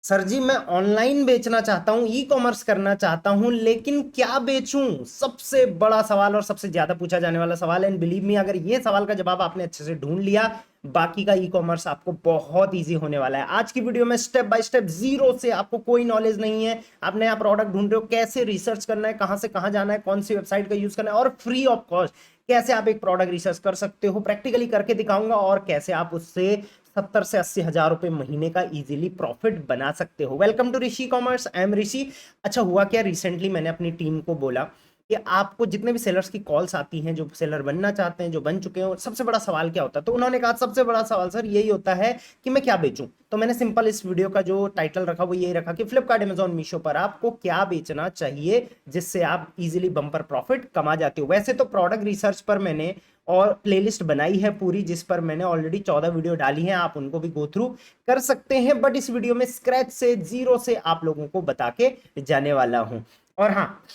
Sir जी मैं online बेचना चाहता हूँ, ई कॉमर्स करना चाहता हूँ, लेकिन क्या बेचूं? सबसे बड़ा सवाल और सबसे ज्यादा पूछा जाने वाला सवाल है। एंड बिलीव मी, अगर ये सवाल का जवाब आपने अच्छे से ढूंढ लिया, बाकी का ई कॉमर्स आपको बहुत इजी होने वाला है। आज की वीडियो में स्टेप बाय स्टेप, जीरो से, आपको कोई नॉलेज नहीं है, आप नया प्रोडक्ट ढूंढ रहे हो, कैसे रिसर्च करना है, कहां से कहां जाना है, कौन सी वेबसाइट का यूज करना है, और फ्री ऑफ कॉस्ट कैसे आप एक प्रोडक्ट रिसर्च कर सकते हो, प्रैक्टिकली करके दिखाऊंगा। और कैसे आप उससे 70 से 80 हजार रुपए महीने का इजीली प्रॉफिट बना सकते हो। Welcome to Rishi commerce, I am Rishi. अच्छा हुआ क्या, रिसेंटली मैंने अपनी टीम को बोला कि आपको जितने भी सेलर्स की कॉल्स आती हैं, जो सेलर बनना चाहते हैं, जो बन चुके हैं, सबसे बड़ा सवाल क्या होता है? तो उन्होंने कहा सबसे बड़ा सवाल सर यही होता है कि मैं क्या बेचूं। तो मैंने सिंपल इस वीडियो का जो टाइटल रखा वो यही रखा कि फ्लिपकार्ट, अमेजॉन, मीशो पर आपको क्या बेचना चाहिए जिससे आप इजीली बम्पर प्रॉफिट कमा जाते हो। वैसे तो प्रोडक्ट रिसर्च पर मैंने और प्लेलिस्ट बनाई है पूरी, जिस पर मैंने ऑलरेडी 14 वीडियो डाली हैं, आप उनको भी गो थ्रू कर सकते हैं। बट इस वीडियो में स्क्रैच से, जीरो से आप लोगों को बता के जाने वाला हूं। और हाँ,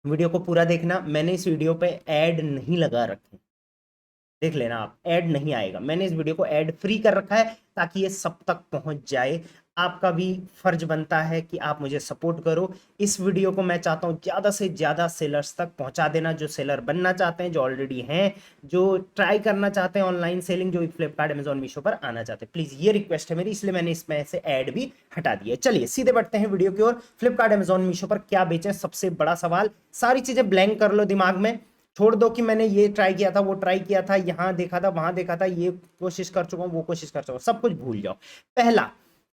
वीडियो को पूरा देखना, मैंने इस वीडियो पे ऐड नहीं लगा रखे, देख लेना आप, ऐड नहीं आएगा। मैंने इस वीडियो को ऐड फ्री कर रखा है ताकि ये सब तक पहुंच जाए। आपका भी फर्ज बनता है कि आप मुझे सपोर्ट करो। इस वीडियो को मैं चाहता हूं ज्यादा से ज्यादा सेलर्स तक पहुंचा देना, जो सेलर बनना चाहते हैं, जो ऑलरेडी हैं, जो ट्राई करना चाहते हैं ऑनलाइन सेलिंग, जो फ्लिपकार्ट, अमेजॉन, मीशो पर आना चाहते हैं। प्लीज ये रिक्वेस्ट है मेरी, इसलिए मैंने इसमें से ऐड भी हटा दिया। चलिए सीधे बढ़ते हैं वीडियो की ओर। फ्लिपकार्ट, अमेजॉन, मीशो पर क्या बेचें, सबसे बड़ा सवाल। सारी चीजें ब्लैंक कर लो दिमाग में, छोड़ दो कि मैंने ये ट्राई किया था, वो ट्राई किया था, यहां देखा था, वहां देखा था, ये कोशिश कर चुका हूं, वो कोशिश कर चुका हूं, सब कुछ भूल जाओ। पहला,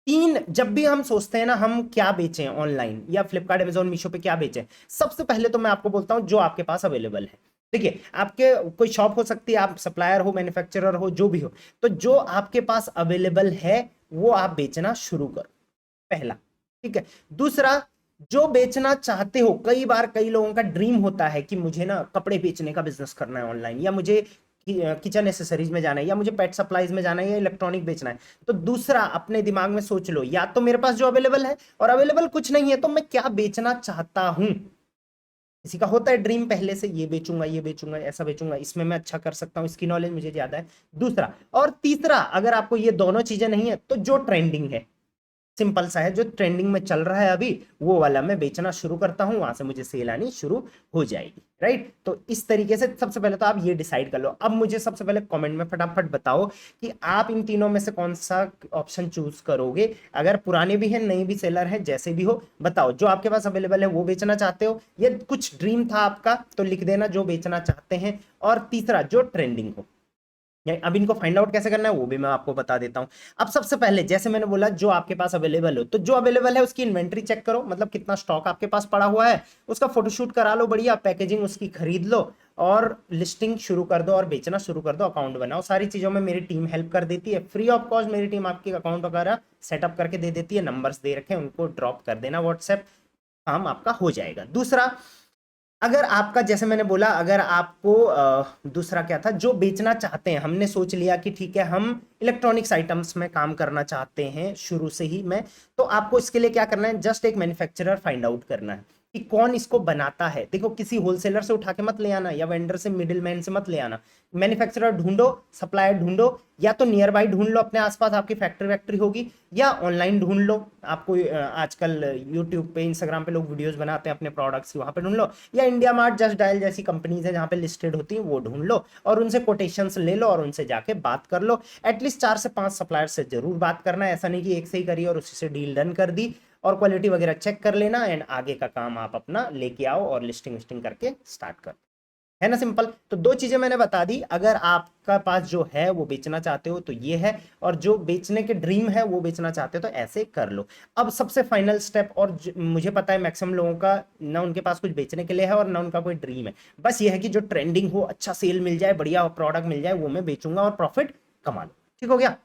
तीन, जब भी हम सोचते हैं ना हम क्या बेचें ऑनलाइन या फ्लिपकार्ट, अमेजॉन, मीशो पे क्या बेचें, सबसे पहले तो मैं आपको बोलता हूं जो आपके पास अवेलेबल है। देखिए, आपके कोई शॉप हो सकती है, आप सप्लायर हो, मैन्युफैक्चरर हो, जो भी हो, तो जो आपके पास अवेलेबल है वो आप बेचना शुरू करो, पहला। ठीक है। दूसरा, जो बेचना चाहते हो, कई बार कई लोगों का ड्रीम होता है कि मुझे ना कपड़े बेचने का बिजनेस करना है ऑनलाइन, या मुझे किचन एसेसरीज में जाना है, या मुझे पेट सप्लाईज में जाना है, या इलेक्ट्रॉनिक बेचना है। तो दूसरा, अपने दिमाग में सोच लो, या तो मेरे पास जो अवेलेबल है, और अवेलेबल कुछ नहीं है, तो मैं क्या बेचना चाहता हूं। किसी का होता है ड्रीम पहले से, ये बेचूंगा, ये बेचूंगा, ऐसा बेचूंगा, इसमें मैं अच्छा कर सकता हूं, इसकी नॉलेज मुझे ज्यादा है। दूसरा, और तीसरा, अगर आपको ये दोनों चीजें नहीं है, तो जो ट्रेंडिंग है, सिंपल सा है, जो ट्रेंडिंग में चल रहा है अभी, वो वाला मैं बेचना शुरू करता हूं, वहां से मुझे सेल आनी शुरू हो जाएगी। राइट? तो इस तरीके से सबसे पहले तो आप ये डिसाइड कर लो। अब मुझे सबसे पहले कमेंट में फटाफट बताओ कि आप इन तीनों में से कौन सा ऑप्शन चूज करोगे। अगर पुराने भी हैं, नए भी सेलर हैं, जैसे भी हो बताओ। जो आपके पास अवेलेबल है वो बेचना चाहते हो, या कुछ ड्रीम था आपका, तो लिख देना जो बेचना चाहते हैं। और तीसरा, जो ट्रेंडिंग हो। अब इनको फाइंड आउट कैसे करना है वो भी मैं आपको बता देता हूं। अब सबसे पहले, जैसे मैंने बोला, जो आपके पास अवेलेबल हो, तो जो अवेलेबल है उसकी इन्वेंट्री चेक करो, मतलब कितना स्टॉक आपके पास पड़ा हुआ है, उसका फोटोशूट करा लो, बढ़िया पैकेजिंग उसकी खरीद लो, और लिस्टिंग शुरू कर दो और बेचना शुरू कर दो। अकाउंट बनाओ, सारी चीजों में मेरी टीम हेल्प कर देती है, फ्री ऑफ कॉस्ट मेरी टीम आपकी अकाउंट वगैरह सेटअप करके दे देती है। नंबर्स दे रखे हैं, उनको ड्रॉप कर देना व्हाट्सएप, काम आपका हो जाएगा। दूसरा, अगर आपका, जैसे मैंने बोला, अगर आपको दूसरा क्या था, जो बेचना चाहते हैं, हमने सोच लिया कि ठीक है हम इलेक्ट्रॉनिक्स आइटम्स में काम करना चाहते हैं शुरू से ही मैं, तो आपको इसके लिए क्या करना है, जस्ट एक मैन्युफैक्चरर फाइंड आउट करना है कि कौन इसको बनाता है। देखो, किसी होलसेलर से उठा के मत ले आना, या वेंडर से, मिडिल मैन से मत ले आना। मैन्युफैक्चरर ढूंढो, सप्लायर ढूंढो, या तो नियर बाई ढूंढ लो, अपने आसपास आपकी फैक्ट्री वैक्ट्री होगी, या ऑनलाइन ढूंढ लो। आपको आजकल यूट्यूब पे, इंस्टाग्राम पे लोग वीडियोस बनाते हैं अपने प्रोडक्ट्स की, वहां पे ढूंढ लो, या इंडिया मार्ट, जस्ट डायल जैसी कंपनीज है जहां पे लिस्टेड होती है, वो ढूंढ लो और उनसे कोटेशंस ले लो और उनसे जाके बात कर लो। एटलीस्ट 4 से 5 सप्लायर से जरूर बात करना है, ऐसा नहीं कि एक से ही करी और उसी से डील डन कर दी। और क्वालिटी वगैरह चेक कर लेना, एंड आगे का काम आप अपना लेके आओ और लिस्टिंग विस्टिंग करके स्टार्ट कर, है ना सिंपल। तो दो चीजें मैंने बता दी। अगर आपका पास जो है वो बेचना चाहते हो तो ये है, और जो बेचने के ड्रीम है वो बेचना चाहते हो तो ऐसे कर लो। अब सबसे फाइनल स्टेप, और मुझे पता है मैक्सिमम लोगों का ना उनके पास कुछ बेचने के लिए है और ना उनका कोई ड्रीम है, बस ये है कि जो ट्रेंडिंग हो, अच्छा सेल मिल जाए, बढ़िया प्रोडक्ट मिल जाए, वो मैं बेचूंगा और प्रॉफिट कमा लो। ठीक हो गया?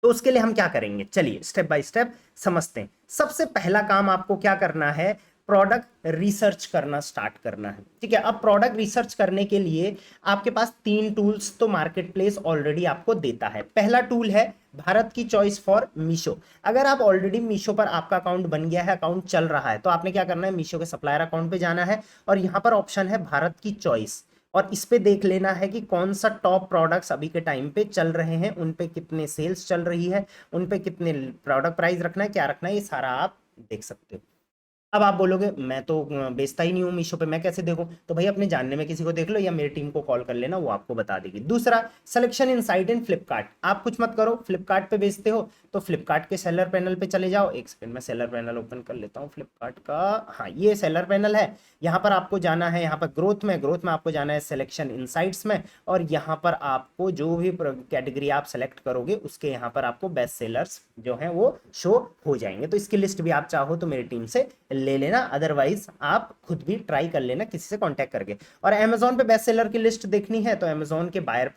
तो उसके लिए हम क्या करेंगे, चलिए स्टेप बाय स्टेप समझते हैं। सबसे पहला काम आपको क्या करना है, प्रोडक्ट रिसर्च करना स्टार्ट करना है। ठीक है। अब प्रोडक्ट रिसर्च करने के लिए आपके पास 3 टूल्स तो मार्केट प्लेस ऑलरेडी आपको देता है। पहला टूल है भारत की चॉइस फॉर मीशो। अगर आप ऑलरेडी मीशो पर, आपका अकाउंट बन गया है, अकाउंट चल रहा है, तो आपने क्या करना है, मीशो के सप्लायर अकाउंट पे जाना है, और यहां पर ऑप्शन है भारत की चॉइस, और इस पे देख लेना है कि कौन सा टॉप प्रोडक्ट्स अभी के टाइम पे चल रहे हैं, उन पे कितने सेल्स चल रही है, उन पे कितने प्रोडक्ट प्राइस रखना है, क्या रखना है, ये सारा आप देख सकते हो। अब आप बोलोगे मैं तो बेचता ही नहीं हूँ मीशो पे, मैं कैसे देखूं? तो भाई अपने जानने में किसी को देख लो या मेरी टीम को कॉल कर लेना, वो आपको बता देगी। दूसरा, सिलेक्शन इनसाइट इन फ्लिपकार्ट। आप कुछ मत करो, फ्लिपकार्ट पे बेचते हो तो फ्लिपकार्ट के सेलर पैनल पे चले जाओ। एक सेकंड में सेलर पैनल ओपन कर लेता हूँ फ्लिपकार्ट का। हाँ, ये सेलर पैनल है। यहाँ पर आपको जाना है, यहाँ पर ग्रोथ में आपको जाना है सिलेक्शन इनसाइट्स में, और यहाँ पर आपको जो भी कैटेगरी आप सेलेक्ट करोगे उसके यहाँ पर आपको बेस्ट सेलर्स जो हैं वो शो हो जाएंगे। तो इसकी लिस्ट भी आप चाहो तो मेरी टीम से ले लेना, अदरवाइज आप खुद भी ट्राई कर लेना किसी से कांटेक्ट करके। और अमेजोन पे बेस्ट सेलर की लिस्ट देखनी है तो अमेजोन के बायर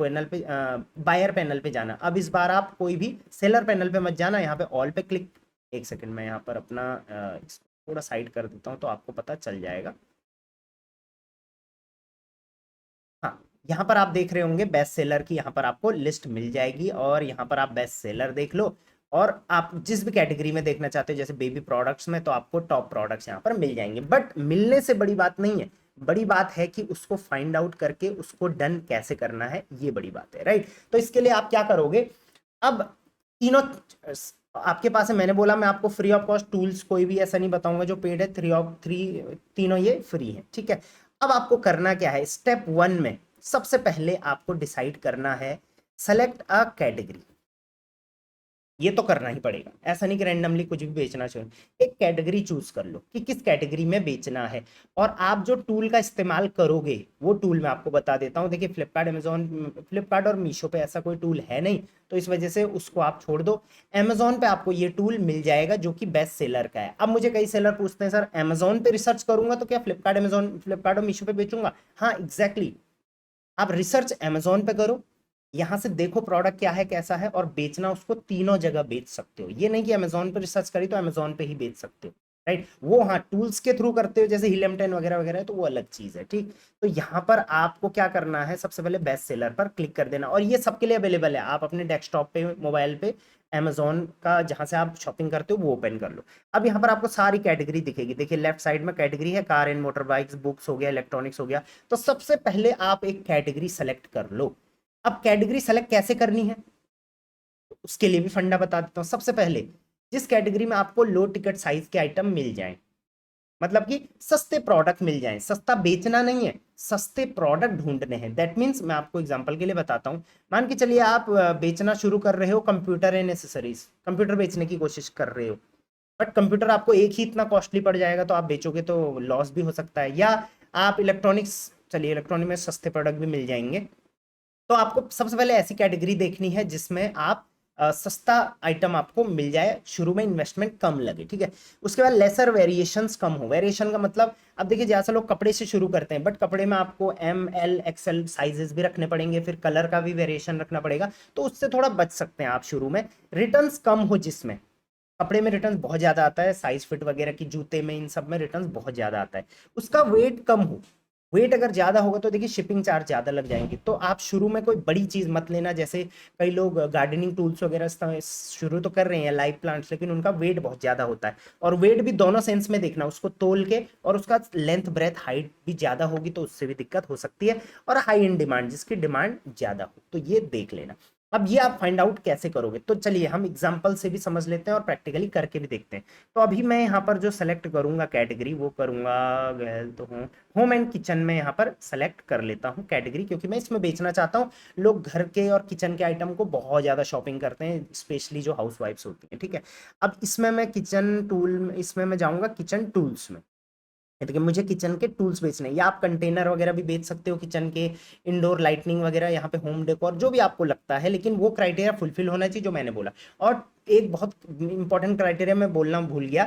पैनल पे जाना। अब इस बार आप कोई भी सेलर पैनल पे मत जाना, यहाँ पे ऑल पे क्लिक। एक सेकंड मैं यहाँ पर अपना थोड़ा साइड कर देता हूँ तो आपको पता चल जाएगा। हाँ, यहाँ पर आप देख रहे होंगे बेस्ट सेलर की, यहाँ पर आपको लिस्ट मिल जाएगी और यहाँ पर आप बेस्ट सेलर देख लो। और आप जिस भी कैटेगरी में देखना चाहते हो, जैसे बेबी प्रोडक्ट्स में, तो आपको टॉप प्रोडक्ट्स यहाँ पर मिल जाएंगे। बट मिलने से बड़ी बात नहीं है, बड़ी बात है कि उसको फाइंड आउट करके उसको डन कैसे करना है, ये बड़ी बात है, राइट? तो इसके लिए आप क्या करोगे? अब तीनों आपके पास है, मैंने बोला मैं आपको फ्री ऑफ कॉस्ट टूल्स कोई भी ऐसा नहीं बताऊंगा जो पेड है, तीनों ये फ्री है, ठीक है? अब आपको करना क्या है? स्टेप 1 में सबसे पहले आपको डिसाइड करना है, सेलेक्ट अ कैटेगरी। ये तो करना ही पड़ेगा, ऐसा नहीं कि रैंडमली कुछ भी बेचना चाहिए। एक कैटेगरी चूज कर लो कि किस कैटेगरी में बेचना है, और आप जो टूल का इस्तेमाल करोगे वो टूल मैं आपको बता देता हूँ। देखिए फ्लिपकार्ट और मीशो पे ऐसा कोई टूल है नहीं, तो इस वजह से उसको आप छोड़ दो। अमेजोन पे आपको ये टूल मिल जाएगा जो कि बेस्ट सेलर का है। अब मुझे कई सेलर पूछते हैं, सर अमेजोन पे रिसर्च करूंगा तो क्या फ्लिपकार्ट और मीशो पे बेचूंगा? हाँ, एग्जैक्टली। आप रिसर्च अमेजोन पे करो, यहां से देखो प्रोडक्ट क्या है कैसा है, और बेचना उसको तीनों जगह बेच सकते हो। ये नहीं कि अमेजोन पे रिसर्च करी तो अमेजोन पे ही बेच सकते हो, राइट? वो हाँ, टूल्स के थ्रू करते हो जैसे हीलियम 10 वगैरह वगैरह, तो वो अलग चीज है, ठीक? तो यहाँ पर आपको क्या करना है, सबसे पहले बेस्ट सेलर पर क्लिक कर देना, और ये सबके लिए अवेलेबल है। आप अपने डेस्कटॉप पे, मोबाइल पे अमेजोन का जहां से आप शॉपिंग करते हो वो ओपन कर लो। अब यहाँ पर आपको सारी कैटेगरी दिखेगी। देखिए लेफ्ट साइड में कैटेगरी है car and motor bikes, books हो गया, इलेक्ट्रॉनिक्स हो गया। तो सबसे पहले आप एक कैटेगरी सेलेक्ट कर लो। अब कैटेगरी सेलेक्ट कैसे करनी है उसके लिए भी फंडा बता देता हूं। सबसे पहले जिस कैटेगरी में आपको लो टिकट साइज के आइटम मिल जाएं, मतलब कि सस्ते प्रोडक्ट मिल जाएं, सस्ता बेचना नहीं है, सस्ते प्रोडक्ट ढूंढने हैं। दैट मीन्स मैं आपको एग्जांपल के लिए बताता हूं। मान के चलिए आप बेचना शुरू कर रहे हो कंप्यूटर एंड एसेसरीज, कंप्यूटर बेचने की कोशिश कर रहे हो, बट कंप्यूटर आपको एक ही इतना कॉस्टली पड़ जाएगा, तो आप बेचोगे तो लॉस भी हो सकता है। या आप इलेक्ट्रॉनिक्स, चलिए इलेक्ट्रॉनिक में सस्ते प्रोडक्ट भी मिल जाएंगे, तो आपको सबसे पहले ऐसी कैटेगरी देखनी है जिसमें आप सस्ता आइटम आपको मिल जाए, शुरू में इन्वेस्टमेंट कम लगे, ठीक है? उसके बाद लेसर वेरिएशंस कम हो। वेरिएशन का मतलब, अब देखिए जैसा लोग कपड़े से शुरू करते हैं, बट कपड़े में आपको ML XL साइजेस भी रखने पड़ेंगे, फिर कलर का भी वेरिएशन रखना पड़ेगा, तो उससे थोड़ा बच सकते हैं आप शुरू में। रिटर्न्स कम हो, जिसमें कपड़े में रिटर्न बहुत ज्यादा आता है, साइज फिट वगैरह की, जूते में, इन सब में रिटर्न बहुत ज्यादा आता है। उसका वेट कम हो, वेट अगर ज्यादा होगा तो देखिए शिपिंग चार्ज ज्यादा लग जाएंगे। तो आप शुरू में कोई बड़ी चीज मत लेना, जैसे कई लोग गार्डनिंग टूल्स वगैरह शुरू तो कर रहे हैं, लाइव प्लांट्स, लेकिन उनका वेट बहुत ज्यादा होता है। और वेट भी दोनों सेंस में देखना, उसको तोल के, और उसका लेंथ ब्रेथ हाइट भी ज्यादा होगी तो उससे भी दिक्कत हो सकती है। और हाई इन डिमांड, जिसकी डिमांड ज्यादा हो, तो ये देख लेना। अब ये आप फाइंड आउट कैसे करोगे, तो चलिए हम एग्जांपल से भी समझ लेते हैं और प्रैक्टिकली करके भी देखते हैं। तो अभी मैं यहाँ पर जो सेलेक्ट करूंगा कैटेगरी, वो करूंगा तो होम एंड किचन में यहाँ पर सेलेक्ट कर लेता हूँ कैटेगरी, क्योंकि मैं इसमें बेचना चाहता हूँ। लोग घर के और किचन के आइटम को बहुत ज़्यादा शॉपिंग करते हैं, स्पेशली जो हाउस वाइफ्स होती हैं, ठीक है? अब इसमें मैं किचन टूल, इसमें मैं जाऊँगा किचन टूल्स में। देखिए मुझे किचन के टूल्स बेचने हैं, या आप कंटेनर वगैरह भी बेच सकते हो किचन के, इंडोर लाइटनिंग वगैरह, यहाँ पे होम डेकोर, जो भी आपको लगता है, लेकिन वो क्राइटेरिया फुलफिल होना चाहिए जो मैंने बोला। और एक बहुत इंपॉर्टेंट क्राइटेरिया मैं बोलना भूल गया,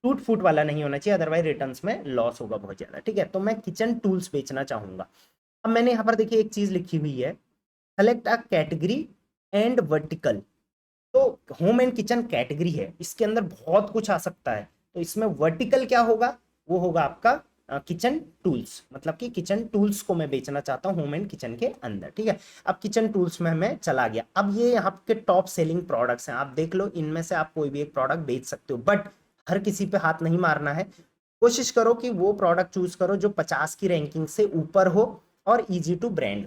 टूट फूट वाला नहीं होना चाहिए, अदरवाइज रिटर्न्स में लॉस होगा बहुत ज्यादा, ठीक है? तो मैं किचन टूल्स बेचना चाहूंगा। अब मैंने यहाँ पर देखिए एक चीज लिखी हुई है, select a category and vertical. तो होम एंड किचन कैटेगरी है, इसके अंदर बहुत कुछ आ सकता है। तो इसमें वर्टिकल क्या होगा? वो होगा आपका किचन टूल्स, मतलब कि किचन टूल्स को मैं बेचना चाहता हूँ होम एंड किचन के अंदर, ठीक है? अब किचन टूल्स में मैं चला गया। अब ये यहाँ के टॉप सेलिंग प्रोडक्ट्स हैं, आप देख लो, इनमें से आप कोई भी एक प्रोडक्ट बेच सकते हो, बट हर किसी पे हाथ नहीं मारना है। कोशिश करो कि वो प्रोडक्ट चूज करो जो 50 की रैंकिंग से ऊपर हो, और इजी टू ब्रांड।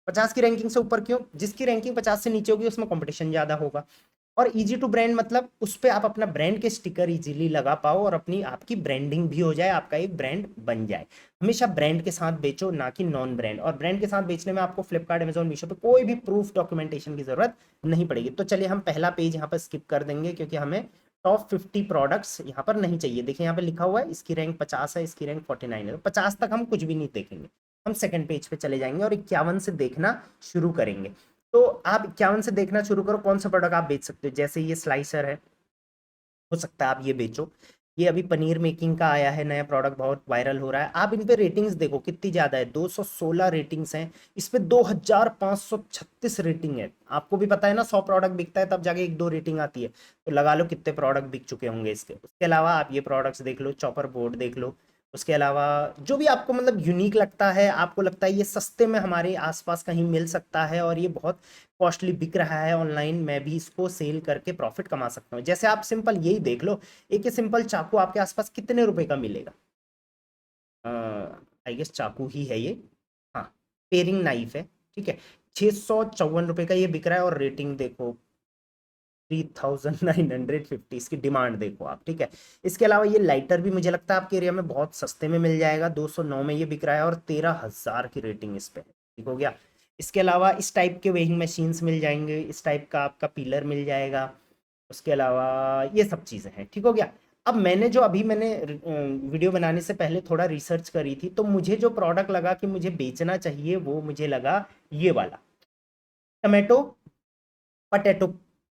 50 की रैंकिंग से ऊपर क्यों? जिसकी रैंकिंग 50 से नीचे होगी उसमें कंपटीशन ज्यादा होगा। और इजी टू ब्रांड मतलब उस पे आप अपना ब्रांड के स्टिकर इजीली लगा पाओ और अपनी आपकी ब्रांडिंग भी हो जाए, आपका एक ब्रांड बन जाए। हमेशा ब्रांड के साथ बेचो, ना कि नॉन ब्रांड। और ब्रांड के साथ बेचने में आपको फ्लिपकार्ट, अमेजॉन, मीशो पे कोई भी प्रूफ डॉक्यूमेंटेशन की जरूरत नहीं पड़ेगी। तो चलिए हम पहला पेज यहाँ पर स्किप कर देंगे, क्योंकि हमें टॉप 50 प्रोडक्ट्स यहाँ पर नहीं चाहिए। देखिए यहाँ पे लिखा हुआ है इसकी रैंक 50 है, इसकी रैंक 49 है, तो 50 तक हम कुछ भी नहीं देखेंगे। हम सेकंड पेज पे चले जाएंगे और 51 से देखना शुरू करेंगे। तो आप 51 से देखना शुरू करो, कौन सा प्रोडक्ट आप बेच सकते हो। जैसे ये स्लाइसर है, हो सकता है आप ये बेचो। ये अभी पनीर मेकिंग का आया है नया प्रोडक्ट, बहुत वायरल हो रहा है। आप इन पे रेटिंग्स देखो कितनी ज्यादा है, 216 रेटिंग्स हैं इस पे, 2536 रेटिंग है। आपको भी पता है ना, 100 प्रोडक्ट बिकता है तब जाके 1-2 रेटिंग आती है, तो लगा लो कितने प्रोडक्ट बिक चुके होंगे इसके। उसके अलावा आप ये प्रोडक्ट्स देख लो, चॉपर बोर्ड देख लो। उसके अलावा जो भी आपको मतलब यूनिक लगता है, आपको लगता है ये सस्ते में हमारे आसपास कहीं मिल सकता है और ये बहुत कॉस्टली बिक रहा है ऑनलाइन, मैं भी इसको सेल करके प्रॉफिट कमा सकता हूँ। जैसे आप सिंपल यही देख लो, एक ये सिंपल चाकू आपके आसपास कितने रुपए का मिलेगा? आई गेस चाकू ही है ये, हाँ, पेरिंग नाइफ है, ठीक है। 654 रुपए का ये बिक रहा है और रेटिंग देखो 3950, इसकी डिमांड देखो आप, ठीक है। इसके अलावा ये लाइटर भी मुझे लगता है आपके एरिया में बहुत सस्ते में मिल जाएगा, 209 में ये बिक रहा है और 13,000 की रेटिंग इस पे, ठीक हो गया। इसके अलावा इस टाइप के वेइंग मशीन्स मिल जाएंगे, इस टाइप का आपका पीलर मिल जाएगा। उसके अलावा ये सब चीज़ें हैं, ठीक हो गया। अब मैंने जो अभी मैंने वीडियो बनाने से पहले थोड़ा रिसर्च करी थी, तो मुझे जो प्रोडक्ट लगा कि मुझे बेचना चाहिए वो मुझे लगा ये वाला टमाटो पटेटो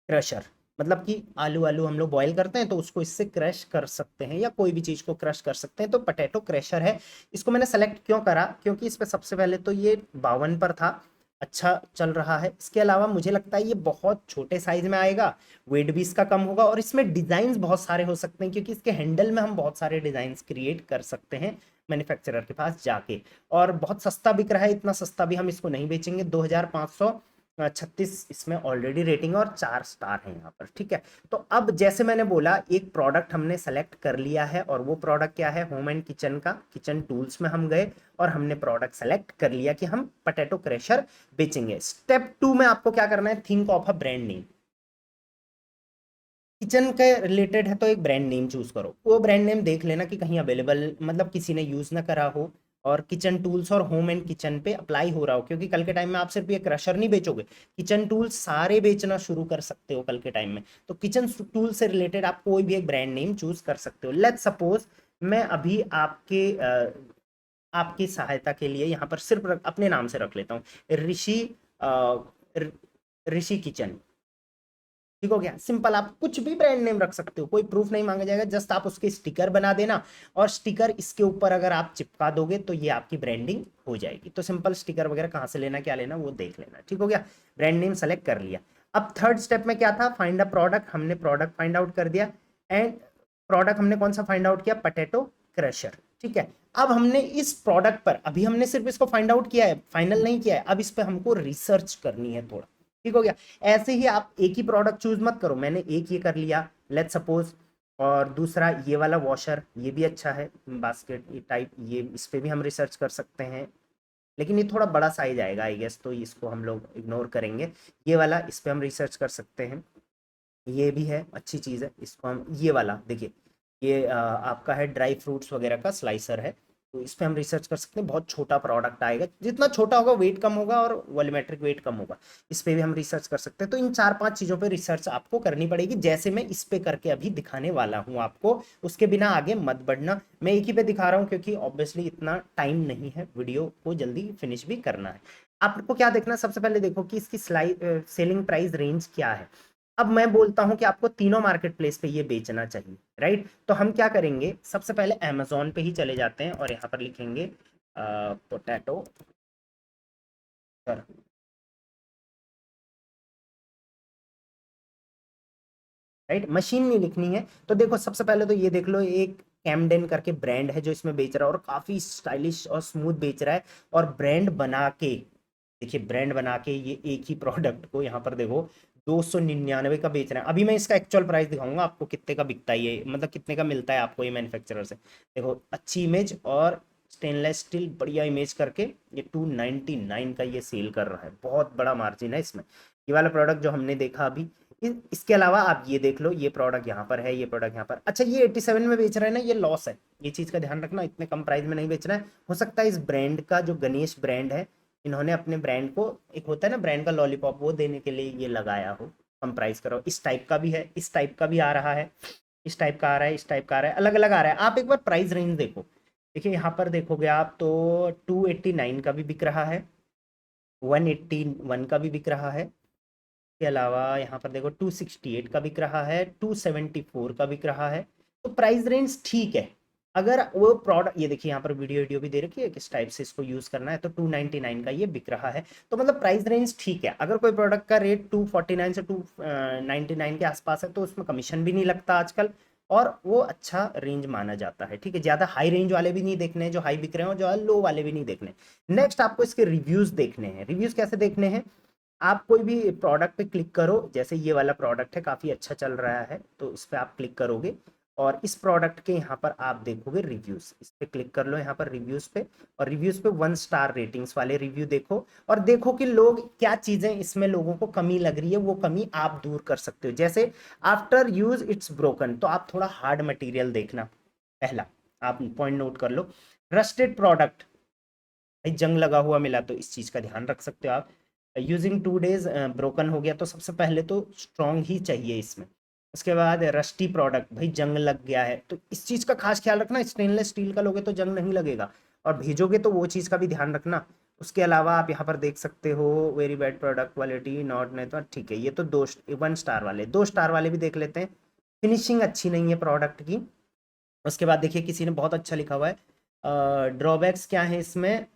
क्रशर। मतलब कि आलू आलू हम लोग बॉईल करते हैं तो उसको इससे क्रश कर सकते हैं, या कोई भी चीज़ को क्रश कर सकते हैं, तो पटेटो क्रशर है। इसको मैंने सेलेक्ट क्यों करा, क्योंकि इस पे सबसे पहले तो ये 52 पर था, अच्छा चल रहा है। इसके अलावा मुझे लगता है ये बहुत छोटे साइज में आएगा, वेट भी इसका कम होगा, और इसमें डिजाइन बहुत सारे हो सकते हैं, क्योंकि इसके हैंडल में हम बहुत सारे डिजाइन क्रिएट कर सकते हैं मैन्युफैक्चरर के पास जाके। और बहुत सस्ता बिक रहा है, इतना सस्ता भी हम इसको नहीं बेचेंगे। 2536 इसमें ऑलरेडी रेटिंग और 4 स्टार है यहाँ पर, ठीक है। तो अब जैसे मैंने बोला, एक प्रोडक्ट हमने सेलेक्ट कर लिया है, और वो प्रोडक्ट क्या है, होम एंड किचन का। किचन टूल्स में हम गए और हमने प्रोडक्ट सेलेक्ट कर लिया कि हम पोटैटो क्रशर बेचेंगे। स्टेप 2 में आपको क्या करना है, think of a brand name. Kitchen के रिलेटेड है तो एक ब्रांड नेम चूज करो। वो ब्रांड नेम देख लेना कि कहीं अवेलेबल, मतलब किसी ने यूज ना करा हो, और किचन टूल्स और होम एंड किचन पे अप्लाई हो रहा हो, क्योंकि कल के टाइम में आप सिर्फ ये क्रशर नहीं बेचोगे, किचन टूल्स सारे बेचना शुरू कर सकते हो कल के टाइम में। तो किचन टूल से रिलेटेड आप कोई भी एक ब्रांड नेम चूज कर सकते हो। लेट्स सपोज मैं अभी आपकी सहायता के लिए यहाँ पर सिर्फ अपने नाम से रख लेता हूँ, ऋषि ऋषि किचन, ठीक हो गया। सिंपल, आप कुछ भी ब्रांड नेम रख सकते हो, कोई प्रूफ नहीं मांगा जाएगा, जस्ट आप उसके स्टिकर बना देना, और स्टिकर इसके ऊपर अगर आप चिपका दोगे तो ये आपकी ब्रांडिंग हो जाएगी। तो सिंपल स्टिकर वगैरह कहाँ से लेना, क्या लेना वो देख लेना, ठीक हो गया। ब्रांड नेम सेलेक्ट कर लिया। अब थर्ड स्टेप में क्या था, फाइंड अ प्रोडक्ट। हमने प्रोडक्ट फाइंड आउट कर दिया, एंड प्रोडक्ट हमने कौन सा फाइंड आउट किया, पोटैटो क्रशर, ठीक है। अब हमने इस प्रोडक्ट पर, अभी हमने सिर्फ इसको फाइंड आउट किया है, फाइनल नहीं किया है, अब इस पर हमको रिसर्च करनी है थोड़ा, ठीक हो गया। ऐसे ही आप एक ही प्रोडक्ट चूज मत करो, मैंने एक ये कर लिया, लेट्स सपोज। और दूसरा ये वाला वॉशर, ये भी अच्छा है, बास्केट टाइप, ये इस पे भी हम रिसर्च कर सकते हैं, लेकिन ये थोड़ा बड़ा साइज आएगा आई गेस, तो इसको हम लोग इग्नोर करेंगे। ये वाला, इस पे हम रिसर्च कर सकते हैं, ये भी है, अच्छी चीज़ है, इसको हम, ये वाला देखिए, ये आपका है ड्राई फ्रूट्स वगैरह का स्लाइसर है, तो इस पे हम रिसर्च कर सकते हैं। बहुत छोटा प्रोडक्ट आएगा, जितना छोटा होगा वेट कम होगा और वॉल्यूमेट्रिक वेट कम होगा, इस पे भी हम रिसर्च कर सकते हैं। तो इन 4-5 चीज़ों पे रिसर्च आपको करनी पड़ेगी, जैसे मैं इस पे करके अभी दिखाने वाला हूँ आपको। उसके बिना आगे मत बढ़ना, मैं एक ही पे दिखा रहा हूँ क्योंकि ऑब्वियसली इतना टाइम नहीं है, वीडियो को जल्दी फिनिश भी करना है। आपको क्या देखना, सबसे पहले देखो कि इसकी सेलिंग प्राइस रेंज क्या है। अब मैं बोलता हूं कि आपको तीनों मार्केट प्लेस पे ये बेचना चाहिए, राइट। तो हम क्या करेंगे, सबसे पहले अमेजोन पे ही चले जाते हैं और यहाँ पर लिखेंगे पोटैटो, राइट, मशीन नहीं लिखनी है। तो देखो सबसे पहले तो ये देख लो, एक कैमडेन करके ब्रांड है जो इसमें बेच रहा है, और काफी स्टाइलिश और स्मूथ बेच रहा है। और ब्रांड बना के, देखिए ब्रांड बना के ये एक ही प्रोडक्ट को यहाँ पर देखो 299 का बेच रहे हैं। अभी मैं इसका एक्चुअल प्राइस दिखाऊंगा आपको कितने का बिकता है ये, मतलब कितने का मिलता है आपको ये मैन्युफैक्चरर से। देखो अच्छी इमेज और स्टेनलेस स्टील बढ़िया इमेज करके ये 299 का ये सेल कर रहा है, बहुत बड़ा मार्जिन है इसमें। ये वाला प्रोडक्ट जो हमने देखा अभी, इसके अलावा आप ये देख लो, ये प्रोडक्ट यहाँ पर है, ये प्रोडक्ट यहाँ पर। अच्छा ये 87 में बेच रहे हैं ना, ये लॉस है, ये चीज़ का ध्यान रखना, इतने कम प्राइस में नहीं बेचना है। हो सकता है इस ब्रांड का जो गणेश ब्रांड है, इन्होंने अपने ब्रांड को, एक होता है ना ब्रांड का लॉलीपॉप, वो देने के लिए ये लगाया हो, कम प्राइस करो। इस टाइप का भी है, इस टाइप का भी आ रहा है, इस टाइप का आ रहा है, इस टाइप का आ रहा है, अलग अलग आ रहा है। आप एक बार प्राइस रेंज देखो, देखिए यहाँ पर देखोगे आप तो 289 का भी बिक रहा है, 181 का भी बिक रहा है, के अलावा यहाँ पर देखो 268 का बिक रहा है, 274 का बिक रहा है। तो प्राइस रेंज ठीक है। अगर वो प्रोडक्ट, ये देखिए यहाँ पर वीडियो भी दे रखी है किस टाइप से इसको यूज करना है, तो 299 का ये बिक रहा है। तो मतलब प्राइस रेंज ठीक है। अगर कोई प्रोडक्ट का रेट 249 से 299 के आसपास है तो उसमें कमीशन भी नहीं लगता आजकल, और वो अच्छा रेंज माना जाता है। ठीक है, ज्यादा हाई रेंज वाले भी नहीं देखने हैं जो हाई बिक रहे हैं, और जो लो वाले भी नहीं देखने। नेक्स्ट आपको इसके रिव्यूज देखने हैं। रिव्यूज कैसे देखने हैं, आप कोई भी प्रोडक्ट पे क्लिक करो, जैसे ये वाला प्रोडक्ट है काफ़ी अच्छा चल रहा है, तो इस पर आप क्लिक करोगे और इस प्रोडक्ट के यहाँ पर आप देखोगे रिव्यूज़, इस पर क्लिक कर लो यहाँ पर रिव्यूज़ पे, और रिव्यूज़ पे 1 स्टार रेटिंग्स वाले रिव्यू देखो, और देखो कि लोग क्या चीज़ें इसमें लोगों को कमी लग रही है, वो कमी आप दूर कर सकते हो। जैसे आफ्टर यूज इट्स ब्रोकन, तो आप थोड़ा हार्ड मटेरियल देखना, पहला आप पॉइंट नोट कर लो। रस्टेड प्रोडक्ट, भाई जंग लगा हुआ मिला, तो इस चीज़ का ध्यान रख सकते हो आप। यूजिंग 2 डेज ब्रोकन हो गया, तो सबसे पहले तो स्ट्रॉन्ग ही चाहिए इसमें। उसके बाद रस्टी प्रोडक्ट, भाई जंग लग गया है, तो इस चीज़ का खास ख्याल रखना, स्टेनलेस स्टील का लोगे तो जंग नहीं लगेगा, और भेजोगे तो वो चीज़ का भी ध्यान रखना। उसके अलावा आप यहाँ पर देख सकते हो very bad product quality not, नहीं तो ठीक है, ये तो 1 स्टार वाले, 2 स्टार वाले भी देख लेते हैं। फिनिशिंग अच्छी नहीं है प्रोडक्ट की। उसके बाद देखिए किसी ने बहुत अच्छा लिखा हुआ है, ड्रॉबैक्स क्या है इसमें,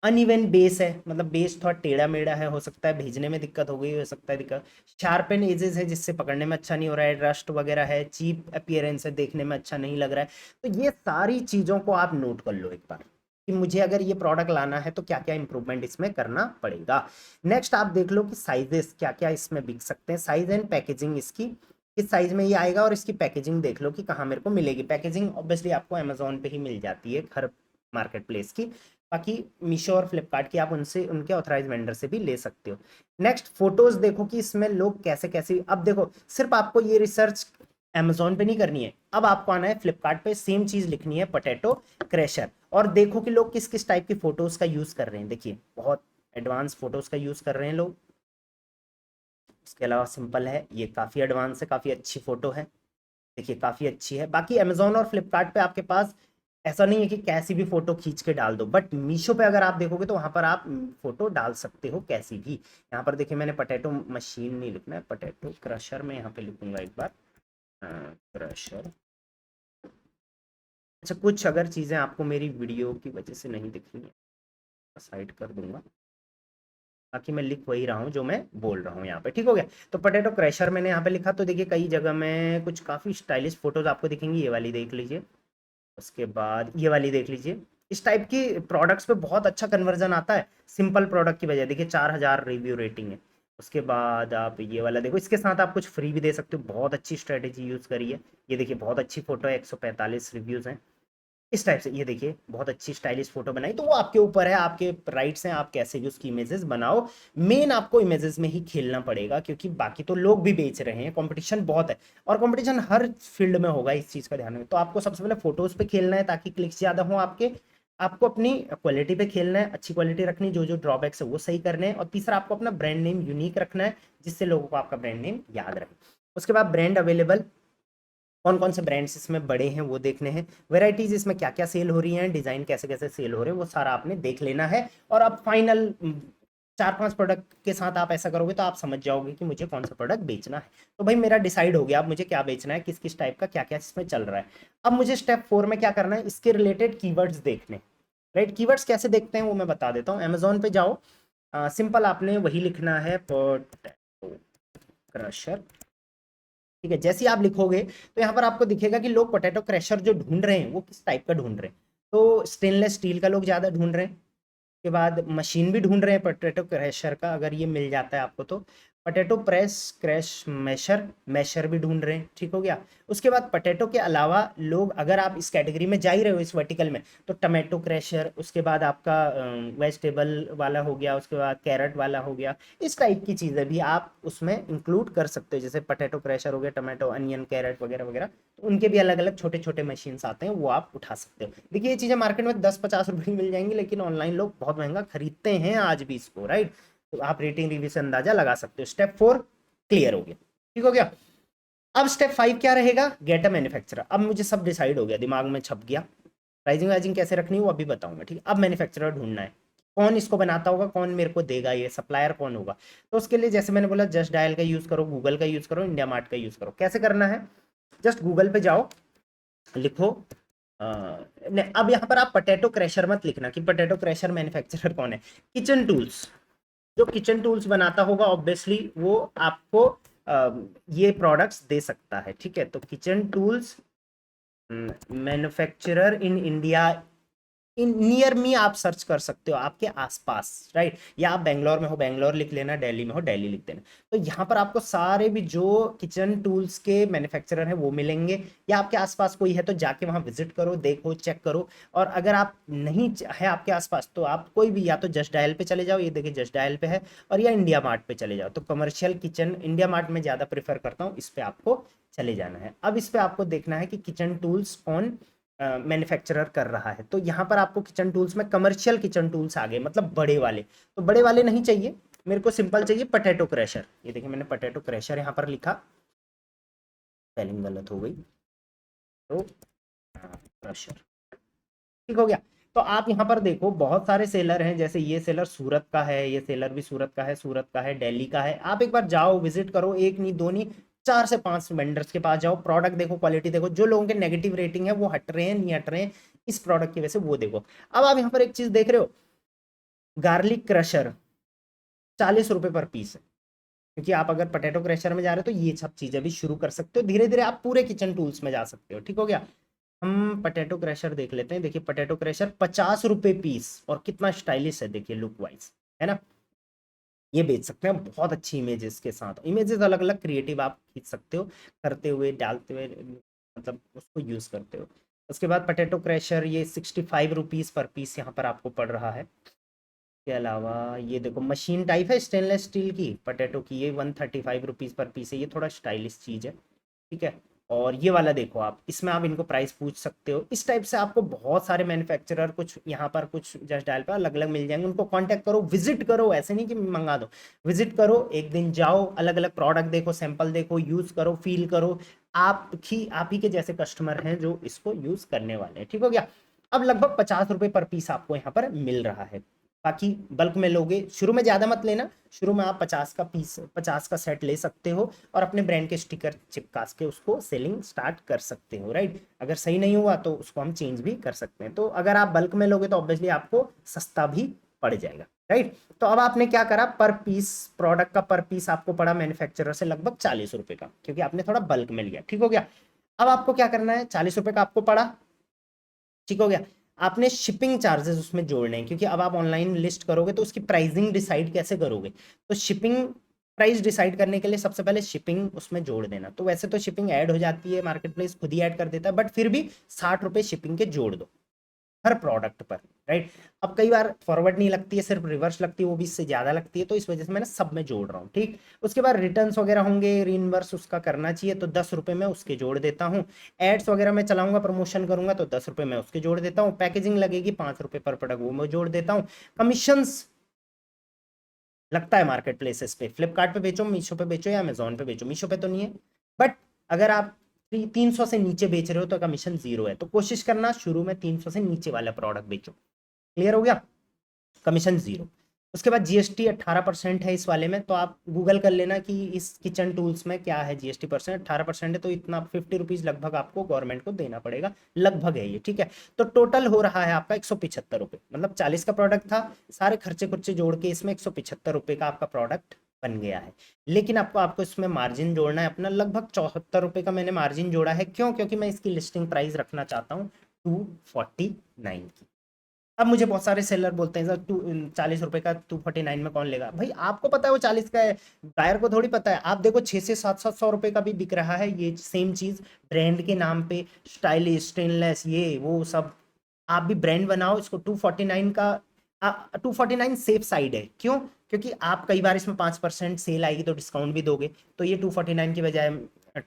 अनइवन बेस है, मतलब बेस थोड़ा टेढ़ा मेढ़ा है, हो सकता है भेजने में दिक्कत हो गई, हो सकता है दिक्कत। शार्पन एजेस है जिससे पकड़ने में अच्छा नहीं हो रहा है, रस्ट वगैरह है, चीप अपीयरेंस है, देखने में अच्छा नहीं लग रहा है। तो ये सारी चीज़ों को आप नोट कर लो एक बार, कि मुझे अगर ये प्रोडक्ट लाना है तो क्या क्या इंप्रूवमेंट इसमें करना पड़ेगा। नेक्स्ट आप देख लो कि साइजेस क्या क्या इसमें बिक सकते हैं, साइज एंड पैकेजिंग इसकी किस साइज में ये आएगा, और इसकी पैकेजिंग देख लो कि कहाँ मेरे को मिलेगी। पैकेजिंग ऑब्वियसली आपको अमेजोन पे ही मिल जाती है, हर मार्केट प्लेस की। बाकी मीशो और फ्लिपकार्ट की आप उनसे, उनके ऑथराइज वेंडर से भी ले सकते हो। नेक्स्ट फोटोज देखो कि इसमें लोग कैसे कैसे, अब देखो सिर्फ आपको ये रिसर्च अमेजोन पे नहीं करनी है, अब आपको आना है फ्लिपकार्ट पे, सेम चीज लिखनी है पोटैटो क्रैशर, और देखो कि लोग किस किस टाइप की फोटोज का यूज कर रहे हैं। देखिए बहुत एडवांस फोटोज का यूज कर रहे हैं लोग। इसके अलावा सिंपल है, ये काफी एडवांस है, काफी अच्छी फोटो है, देखिए काफी अच्छी है। बाकी अमेजोन और फ्लिपकार्ट पे आपके पास ऐसा नहीं है कि कैसी भी फोटो खींच के डाल दो, बट मीशो पे अगर आप देखोगे तो वहां पर आप फोटो डाल सकते हो कैसी भी। यहाँ पर देखिए मैंने पोटैटो मशीन नहीं लिखना है, पोटैटो क्रशर में यहाँ पे लिखूंगा एक बार, क्रशर। अच्छा कुछ अगर चीज़ें आपको मेरी वीडियो की वजह से नहीं दिख रही है, साइड कर दूंगा, बाकी मैं लिख वही रहा हूँ जो मैं बोल रहा हूँ यहाँ पे, ठीक हो गया। तो पोटैटो क्रैशर मैंने यहाँ पे लिखा, तो देखिए कई जगह में कुछ काफ़ी स्टाइलिश फोटोज आपको दिखेंगी, ये वाली देख लीजिए, उसके बाद ये वाली देख लीजिए। इस टाइप की प्रोडक्ट्स पे बहुत अच्छा कन्वर्जन आता है सिंपल प्रोडक्ट की वजह, देखिए 4000 रिव्यू रेटिंग है। उसके बाद आप ये वाला देखो, इसके साथ आप कुछ फ्री भी दे सकते हो, बहुत अच्छी स्ट्रेटेजी यूज़ करी है। ये देखिए बहुत अच्छी फोटो है, 145 रिव्यूज़ हैं इस टाइप से। ये देखिए बहुत अच्छी स्टाइलिश फोटो बनाई, तो वो आपके ऊपर है, आपके राइट्स हैं, आप कैसे भी उसकी इमेजेस बनाओ। मेन आपको इमेजेस में ही खेलना पड़ेगा, क्योंकि बाकी तो लोग भी बेच रहे हैं, कंपटीशन बहुत है, और कंपटीशन हर फील्ड में होगा, इस चीज़ का ध्यान रखें। तो आपको सबसे पहले फोटोज पे खेलना है ताकि क्लिक्स ज़्यादा हो आपके, आपको अपनी क्वालिटी पे खेलना है, अच्छी क्वालिटी रखनी, जो जो ड्रॉबैक्स है वो सही करने हैं, और तीसरा आपको अपना ब्रांड नेम यूनिक रखना है, जिससे लोगों को आपका ब्रांड नेम याद रहे। उसके बाद ब्रांड अवेलेबल, कौन कौन से ब्रांड्स इसमें बड़े हैं वो देखने हैं, वेराइटीज इसमें क्या क्या सेल हो रही हैं, डिजाइन कैसे कैसे सेल हो रहे हैं, वो सारा आपने देख लेना है। और अब फाइनल 4-5 प्रोडक्ट के साथ आप ऐसा करोगे तो आप समझ जाओगे कि मुझे कौन सा प्रोडक्ट बेचना है। तो भाई मेरा डिसाइड हो गया अब मुझे क्या बेचना है, किस किस टाइप का क्या क्या इसमें चल रहा है। अब मुझे स्टेप 4 में क्या करना है, इसके रिलेटेड कीवर्ड्स देखने, राइट। कीवर्ड्स कैसे देखते हैं वो मैं बता देता हूँ। अमेजोन पे जाओ, सिंपल आपने वही लिखना है पोटैटो क्रशर, ठीक है। जैसे ही आप लिखोगे तो यहाँ पर आपको दिखेगा कि लोग पोटैटो क्रैशर जो ढूंढ रहे हैं वो किस टाइप का ढूंढ रहे हैं। तो स्टेनलेस स्टील का लोग ज़्यादा ढूंढ रहे हैं, उसके बाद मशीन भी ढूंढ रहे हैं पोटैटो क्रैशर का, अगर ये मिल जाता है आपको तो। Potato press crash masher, masher भी ढूंढ रहे हैं, ठीक हो गया। उसके बाद पोटैटो के अलावा लोग, अगर आप इस कैटेगरी में जा ही रहे हो इस वर्टिकल में, तो टमाटो क्रैशर, उसके बाद आपका वेजिटेबल वाला हो गया, उसके बाद कैरेट वाला हो गया, इस टाइप की चीज़ें भी आप उसमें इंक्लूड कर सकते हो। जैसे पोटैटो क्रैशर हो गया, टमाटो, अनियन, कैरेट वगैरह वगैरह, तो उनके भी अलग अलग छोटे छोटे मशीन्स आते हैं, वो आप उठा सकते हो। देखिए ये चीज़ें मार्केट में 10-50 रुपये की मिल जाएंगी, लेकिन ऑनलाइन लोग बहुत महंगा खरीदते हैं आज भी इसको, राइट। तो आप रेटिंग रिव्यू से अंदाजा लगा सकते हो। स्टेप 4 क्लियर हो गया, ठीक हो गया। अब स्टेप 5 क्या रहेगा, गेट अ मैन्युफैक्चरर। अब मुझे सब डिसाइड हो गया, दिमाग में छप गया, प्राइसिंग वाइजिंग कैसे रखनी है वो अभी बताऊंगा, ठीक है। अब मैन्युफैक्चरर ढूंढना है, कौन इसको बनाता होगा, कौन मेरे को देगा, ये सप्लायर कौन होगा। तो उसके लिए जैसे मैंने बोला, जस्ट डायल का यूज करो, गूगल का यूज करो, इंडिया मार्ट का यूज करो। कैसे करना है, जस्ट गूगल पे जाओ, लिखो नहीं, अब यहाँ पर आप पोटैटो क्रैशर मत लिखना कि पोटैटो क्रैशर मैन्युफैक्चरर कौन है। किचन टूल्स, जो किचन टूल्स बनाता होगा ऑब्वियसली वो आपको ये प्रोडक्ट्स दे सकता है, ठीक है। तो kitchen tools manufacturer in India, in near me आप सर्च कर सकते हो, आपके आसपास, राइट। या आप बेंगलोर में हो, बेंगलोर लिख लेना, दिल्ली में हो, दिल्ली लिख देना। तो यहाँ पर आपको सारे भी जो किचन टूल्स के मैन्युफैक्चरर हैं वो मिलेंगे, या आपके आसपास कोई है तो जाके वहाँ विजिट करो, देखो, चेक करो। और अगर आप नहीं है आपके आसपास, तो आप कोई भी, या तो जस्ट डायल पे चले जाओ, ये देखिए जस्ट डायल पे है, और या इंडिया मार्ट पे चले जाओ। तो कमर्शियल किचन इंडिया मार्ट में ज़्यादा प्रेफर करता हूँ, इस पर आपको चले जाना है। अब इस पर आपको देखना है कि किचन टूल्स कौन मैन्युफैक्चरर कर रहा है। तो यहाँ पर आपको किचन टूल्स में कमर्शियल किचन टूल्स आ गए, मतलब बड़े वाले। तो बड़े वाले नहीं चाहिए मेरे को, सिंपल चाहिए पोटैटो क्रैशर। ये देखिए मैंने पोटैटो क्रैशर यहाँ पर लिखा, स्पेलिंग गलत हो गई, तो क्रशर, ठीक हो गया। तो आप यहाँ पर देखो बहुत सारे सेलर हैं, जैसे ये सेलर सूरत का है, ये सेलर भी सूरत का है, सूरत का है, दिल्ली का है। आप एक बार जाओ, विजिट करो, एक नहीं दो नहीं, 4 से 5 वेंडर्स के पास जाओ, प्रोडक्ट देखो, क्वालिटी देखो, जो लोगों के नेगेटिव रेटिंग है वो हट रहे हैं नहीं हट रहे हैं इस प्रोडक्ट की वजह से, वो देखो। अब आप यहाँ पर एक चीज देख रहे हो, गार्लिक क्रशर 40 रुपए पर पीस है, क्योंकि आप अगर पोटैटो क्रशर में जा रहे हो तो ये सब चीजें भी शुरू कर सकते हो, धीरे धीरे आप पूरे किचन टूल्स में जा सकते हो, ठीक हो गया। हम पोटैटो क्रशर देख लेते हैं। देखिए पोटैटो क्रशर 50 रुपए पीस, और कितना स्टाइलिश है देखिए लुक वाइज, है ना। ये बेच सकते हैं बहुत अच्छी इमेजेस के साथ, इमेजेस अलग अलग क्रिएटिव आप खींच सकते हो, करते हुए, डालते हुए, मतलब उसको यूज करते हो। उसके बाद पोटैटो क्रशर ये 65 रुपीज़ पर पीस यहाँ पर आपको पड़ रहा है। के अलावा ये देखो मशीन टाइप है स्टेनलेस स्टील की पोटैटो की, ये 135 रुपीज़ पर पीस है, ये थोड़ा स्टाइलिश चीज़ है, ठीक है। और ये वाला देखो आप, इसमें आप इनको प्राइस पूछ सकते हो। इस टाइप से आपको बहुत सारे मैन्युफैक्चरर, कुछ यहाँ पर कुछ जस्ट डायल पर अलग अलग मिल जाएंगे, उनको कांटेक्ट करो, विजिट करो, ऐसे नहीं कि मंगा दो, विजिट करो, एक दिन जाओ, अलग अलग प्रोडक्ट देखो, सैंपल देखो, यूज करो, फील करो। आप ही के जैसे कस्टमर हैं जो इसको यूज करने वाले हैं, ठीक हो गया। अब लगभग 50 रुपए पर पीस आपको यहाँ पर मिल रहा है। बाकी बल्क में लोगे, शुरू में ज़्यादा मत लेना, शुरू में आप 50 का सेट ले सकते हो, और अपने ब्रांड के स्टिकर चिपका के उसको सेलिंग स्टार्ट कर सकते हो, राइट। अगर सही नहीं हुआ तो उसको हम चेंज भी कर सकते हैं। तो अगर आप बल्क में लोगे तो ऑब्वियसली आपको सस्ता भी पड़ जाएगा, राइट। तो अब आपने क्या करा, पर पीस प्रोडक्ट का पर पीस आपको पड़ा मैन्युफैक्चरर से लगभग 40 रुपए का, क्योंकि आपने थोड़ा बल्क में लिया, ठीक हो गया। अब आपको क्या करना है, 40 रुपए का आपको पड़ा, ठीक हो गया। आपने शिपिंग चार्जेस उसमें जोड़ने हैं, क्योंकि अब आप ऑनलाइन लिस्ट करोगे तो उसकी प्राइसिंग डिसाइड कैसे करोगे। तो शिपिंग प्राइस डिसाइड करने के लिए सबसे पहले शिपिंग उसमें जोड़ देना। तो वैसे तो शिपिंग ऐड हो जाती है, मार्केट प्लेस खुद ही ऐड कर देता है, बट फिर भी 60 रुपए शिपिंग के जोड़ दो हर प्रोडक्ट पर, राइट। अब कई बार फॉरवर्ड नहीं लगती है, सिर्फ रिवर्स लगती है, वो भी इससे ज्यादा लगती है, तो इस वजह से मैंने सब में जोड़ रहा हूँ, ठीक। उसके बाद रिटर्न्स वगैरह होंगे, रीइंबर्स उसका करना चाहिए, तो 10 रुपए में उसके जोड़ देता हूँ। एड्स वगैरह मैं चलाऊंगा, प्रमोशन करूंगा, तो 10 रुपए में उसके जोड़ देता हूँ। पैकेजिंग लगेगी 5 रुपए पर प्रोडक्ट, वो मैं जोड़ देता हूँ। कमीशंस लगता है मार्केट प्लेसेस पे, फ्लिपकार्ट पे बेचो, मीशो पे बेचो, या अमेजोन पे बेचो, मीशो पे तो नहीं है, बट अगर आप 300 से नीचे बेच रहे हो तो कमीशन 0 है। तो कोशिश करना शुरू में 300 से नीचे वाला प्रोडक्ट बेचो, क्लियर हो गया, कमीशन 0। उसके बाद जीएसटी 18% है इस वाले में, तो आप गूगल कर लेना कि इस किचन टूल्स में क्या है जीएसटी परसेंट, 18% है, तो इतना 50 रुपीज़ लगभग आपको गवर्नमेंट को देना पड़ेगा, लगभग है ये, ठीक है। तो टोटल हो रहा है आपका 175 रुपये, मतलब 40 का प्रोडक्ट था, सारे खर्चे खुर्चे जोड़ के इसमें 175 रुपये का आपका प्रोडक्ट बन गया है। लेकिन आपको इसमें मार्जिन जोड़ना है अपना, लगभग 74 रुपये का मैंने मार्जिन जोड़ा है। क्यों, क्योंकि मैं इसकी लिस्टिंग प्राइस रखना चाहता हूँ 249 की। अब मुझे बहुत सारे सेलर बोलते हैं सर 40 रुपए का 249 में कौन लेगा? भाई आपको पता है वो 40 का है, बायर को थोड़ी पता है। आप देखो 6 से 700 रुपए का भी बिक रहा है ये सेम चीज, ब्रांड के नाम पे, स्टाइलिश, स्टेनलेस, ये वो सब। आप भी ब्रांड बनाओ, इसको 249 का, 249 सेफ साइड है। क्यों? क्योंकि आप कई बार इसमें 5% सेल आएगी तो डिस्काउंट भी दोगे, तो ये 249 की बजाय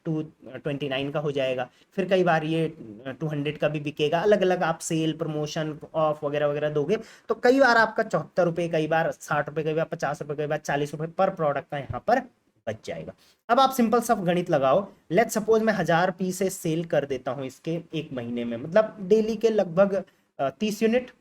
229 का हो जाएगा। फिर कई बार ये 200 का भी बिकेगा, अलग अलग आप सेल, प्रमोशन, ऑफ वगैरह वगैरह दोगे, तो कई बार आपका 74 रुपये, कई बार 60 रुपये, कई बार 50 रुपये, कई बार 40 रुपये पर प्रोडक्ट का यहाँ पर बच जाएगा। अब आप सिंपल सा गणित लगाओ, लेट सपोज मैं 1000 पीसेस सेल कर देता हूँ इसके एक महीने में, मतलब डेली के लगभग 30 यूनिट।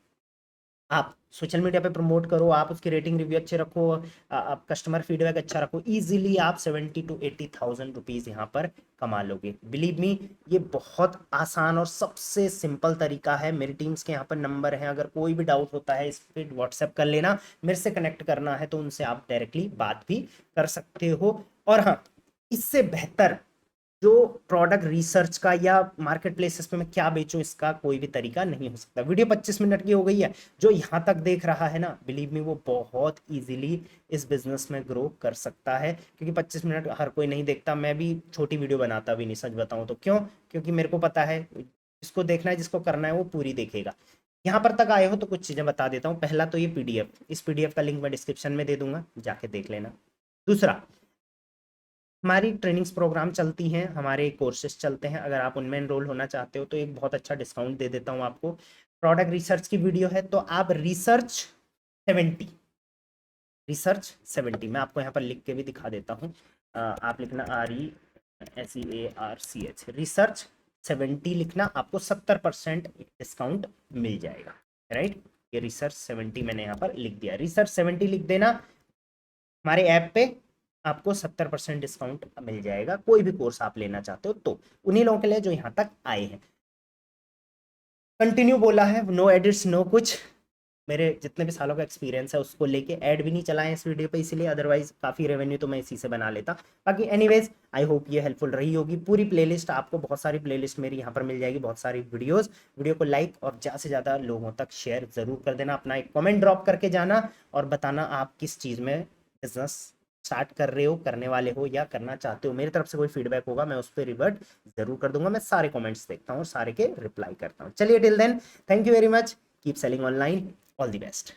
आप सोशल मीडिया पे प्रमोट करो, आप उसकी रेटिंग रिव्यू अच्छे रखो, आप कस्टमर फीडबैक अच्छा रखो, इजीली आप 70 to 80,000 रुपीज यहाँ पर कमा लोगे। बिलीव मी, ये बहुत आसान और सबसे सिंपल तरीका है। मेरी टीम्स के यहाँ पर नंबर है, अगर कोई भी डाउट होता है इस पर व्हाट्सएप कर लेना, मेरे से कनेक्ट करना है तो उनसे आप डायरेक्टली बात भी कर सकते हो। और हाँ, इससे बेहतर जो प्रोडक्ट रिसर्च का या मार्केट प्लेसेस पे मैं क्या बेचूं, इसका कोई भी तरीका नहीं हो सकता। वीडियो 25 मिनट की हो गई है, जो यहाँ तक देख रहा है ना, बिलीव मी वो बहुत इजीली इस बिजनेस में ग्रो कर सकता है, क्योंकि 25 मिनट हर कोई नहीं देखता। मैं भी छोटी वीडियो बनाता भी नहीं, सच बताऊं तो। क्यों? क्योंकि मेरे को पता है जिसको देखना है, जिसको करना है वो पूरी देखेगा। यहाँ पर तक आए हो तो कुछ चीजें बता देता हूँ। पहला तो ये पीडीएफ, इस पीडीएफ का लिंक मैं डिस्क्रिप्शन में दे दूंगा, जाके देख लेना। दूसरा, हमारी ट्रेनिंग्स प्रोग्राम चलती हैं, हमारे कोर्सेज चलते हैं, अगर आप उनमें एनरोल होना चाहते हो तो एक बहुत अच्छा डिस्काउंट दे देता हूँ आपको। प्रोडक्ट रिसर्च की वीडियो है तो आप रिसर्च 70 मैं आपको यहाँ पर लिख के भी दिखा देता हूँ। आप लिखना RESEARCH, रिसर्च 70 लिखना, आपको 70% डिस्काउंट मिल जाएगा। राइट, ये रिसर्च 70 मैंने यहाँ पर लिख दिया, रिसर्च 70 लिख देना। हमारे ऐप पे आपको 70% डिस्काउंट मिल जाएगा, कोई भी कोर्स आप लेना चाहते हो तो। उन्हीं लोगों के लिए जो यहाँ तक आए हैं। कंटिन्यू बोला है, नो एडिट्स, नो कुछ। मेरे जितने भी सालों का एक्सपीरियंस है उसको लेके ऐड भी नहीं चलाए इस वीडियो पे, इसीलिए, अदरवाइज काफ़ी रेवेन्यू तो मैं इसी से बना लेता। बाकी एनीवेज, आई होप ये हेल्पफुल रही होगी। पूरी प्लेलिस्ट आपको, बहुत सारी प्लेलिस्ट मेरी यहाँ पर मिल जाएगी, बहुत सारी वीडियोस। वीडियो को लाइक और ज़्यादा से ज़्यादा लोगों तक शेयर ज़रूर कर देना। अपना एक कमेंट ड्रॉप करके जाना और बताना आप किस चीज़ में बिजनेस स्टार्ट कर रहे हो, करने वाले हो या करना चाहते हो। मेरी तरफ से कोई फीडबैक होगा मैं उस पर रिवर्ट जरूर कर दूंगा। मैं सारे कमेंट्स देखता हूँ और सारे के रिप्लाई करता हूँ। चलिए, till then, thank you very much, keep selling online, all the best.